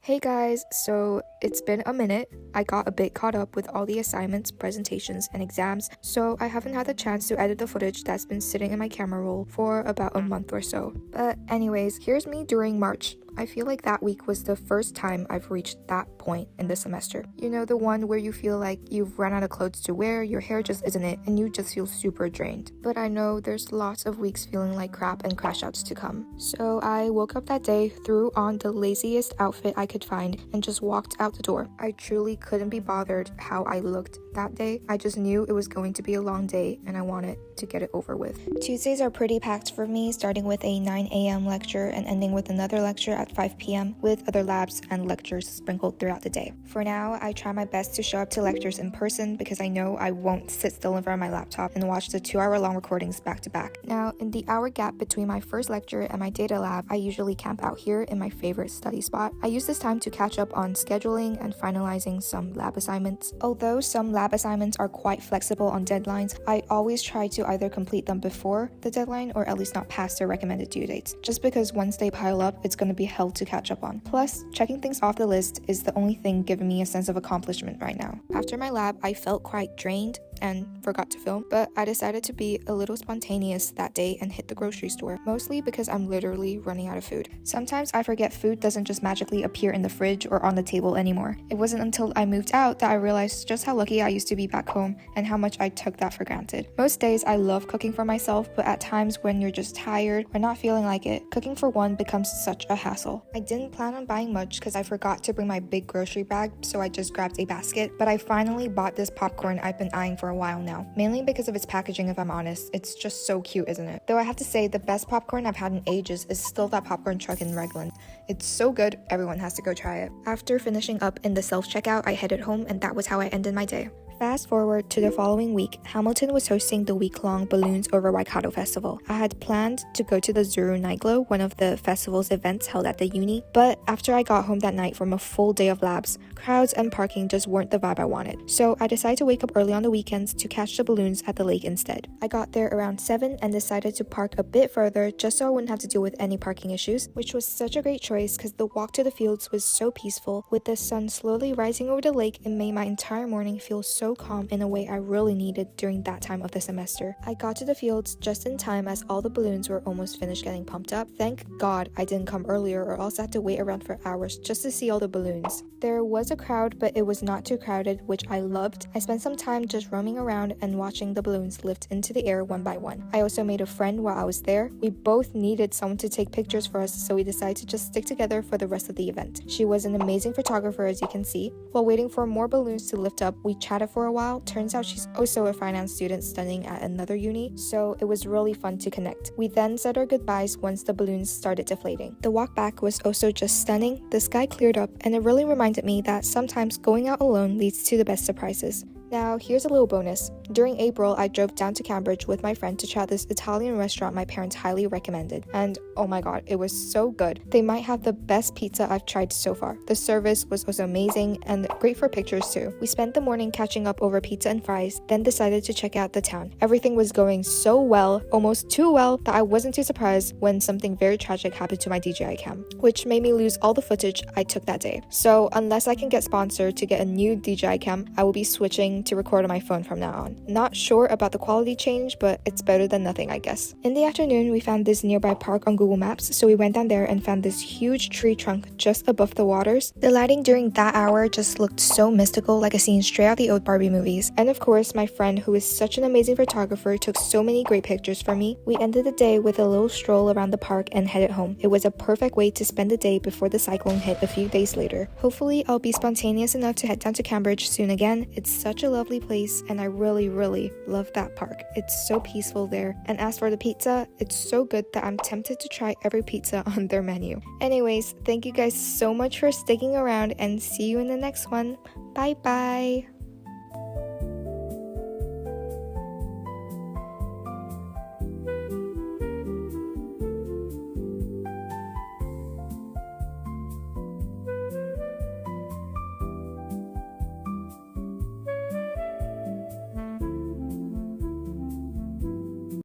Hey guys, so it's been a minute. I got a bit caught up with all the assignments, presentations, and exams, so I haven't had the chance to edit the footage that's been sitting in my camera roll for about a month or so. But anyways, here's me during March. I feel like that week was the first time I've reached that point in the semester. You know, the one where you feel like you've run out of clothes to wear, your hair just isn't it, and you just feel super drained. But I know there's lots of weeks feeling like crap and crash outs to come. So I woke up that day, threw on the laziest outfit I could find, and just walked out the door. I truly couldn't be bothered how I looked that day. I just knew it was going to be a long day and I wanted to get it over with. Tuesdays are pretty packed for me, starting with a 9 a.m. lecture and ending with another lecture at 5 p.m. with other labs and lectures sprinkled throughout the day. For now, I try my best to show up to lectures in person because I know I won't sit still in front of my laptop and watch the 2-hour-long recordings back to back. Now, in the hour gap between my first lecture and my data lab, I usually camp out here in my favorite study spot. I use this time to catch up on scheduling and finalizing some lab assignments. Although some lab assignments are quite flexible on deadlines, I always try to either complete them before the deadline or at least not past their recommended due dates, just because once they pile up, it's going to be hell to catch up on. Plus, checking things off the list is the only thing giving me a sense of accomplishment right now. After my lab, I felt quite drained and forgot to film, but I decided to be a little spontaneous that day and hit the grocery store, mostly because I'm literally running out of food. Sometimes I forget food doesn't just magically appear in the fridge or on the table anymore. It wasn't until I moved out that I realized just how lucky I used to be back home and how much I took that for granted. Most days I love cooking for myself, but at times when you're just tired or not feeling like it, cooking for one becomes such a hassle. I didn't plan on buying much because I forgot to bring my big grocery bag, so I just grabbed a basket, but I finally bought this popcorn I've been eyeing for a while now, mainly because of its packaging if I'm honest. It's just so cute, isn't it? Though I have to say the best popcorn I've had in ages is still that popcorn truck in Regland. It's so good, everyone has to go try it. After finishing up in the self-checkout, I headed home and that was how I ended my day. Fast forward to the following week, Hamilton was hosting the week-long Balloons Over Waikato festival. I had planned to go to the Zuru Nightglow, one of the festival's events held at the uni, but after I got home that night from a full day of labs, crowds and parking just weren't the vibe I wanted. So I decided to wake up early on the weekends to catch the balloons at the lake instead. I got there around 7 and decided to park a bit further just so I wouldn't have to deal with any parking issues, which was such a great choice because the walk to the fields was so peaceful. With the sun slowly rising over the lake, it made my entire morning feel so calm in a way I really needed during that time of the semester. I got to the fields just in time as all the balloons were almost finished getting pumped up. Thank God I didn't come earlier or else I had to wait around for hours just to see all the balloons. There was a crowd, but it was not too crowded, which I loved. I spent some time just roaming around and watching the balloons lift into the air one by one. I also made a friend while I was there. We both needed someone to take pictures for us, so we decided to just stick together for the rest of the event. She was an amazing photographer, as you can see. While waiting for more balloons to lift up, we chatted for a while. Turns out she's also a finance student studying at another uni, so it was really fun to connect. We then said our goodbyes once the balloons started deflating. The walk back was also just stunning. The sky cleared up, and it really reminded me that sometimes going out alone leads to the best surprises. Now, here's a little bonus. During April, I drove down to Cambridge with my friend to try this Italian restaurant my parents highly recommended. And oh my god, it was so good. They might have the best pizza I've tried so far. The service was also amazing and great for pictures too. We spent the morning catching up over pizza and fries, then decided to check out the town. Everything was going so well, almost too well, that I wasn't too surprised when something very tragic happened to my DJI cam, which made me lose all the footage I took that day. So unless I can get sponsored to get a new DJI cam, I will be switching to record on my phone from now on. Not sure about the quality change, but it's better than nothing, I guess. In the afternoon, we found this nearby park on Google Maps, so we went down there and found this huge tree trunk just above the waters. The lighting during that hour just looked so mystical, like a scene straight out of the old Barbie movies. And of course, my friend, who is such an amazing photographer, took so many great pictures for me. We ended the day with a little stroll around the park and headed home. It was a perfect way to spend the day before the cyclone hit a few days later. Hopefully, I'll be spontaneous enough to head down to Cambridge soon again. It's such a lovely place and I really love that park. It's so peaceful there. And as for the pizza, it's so good that I'm tempted to try every pizza on their menu. Anyways, thank you guys so much for sticking around and see you in the next one. Bye bye!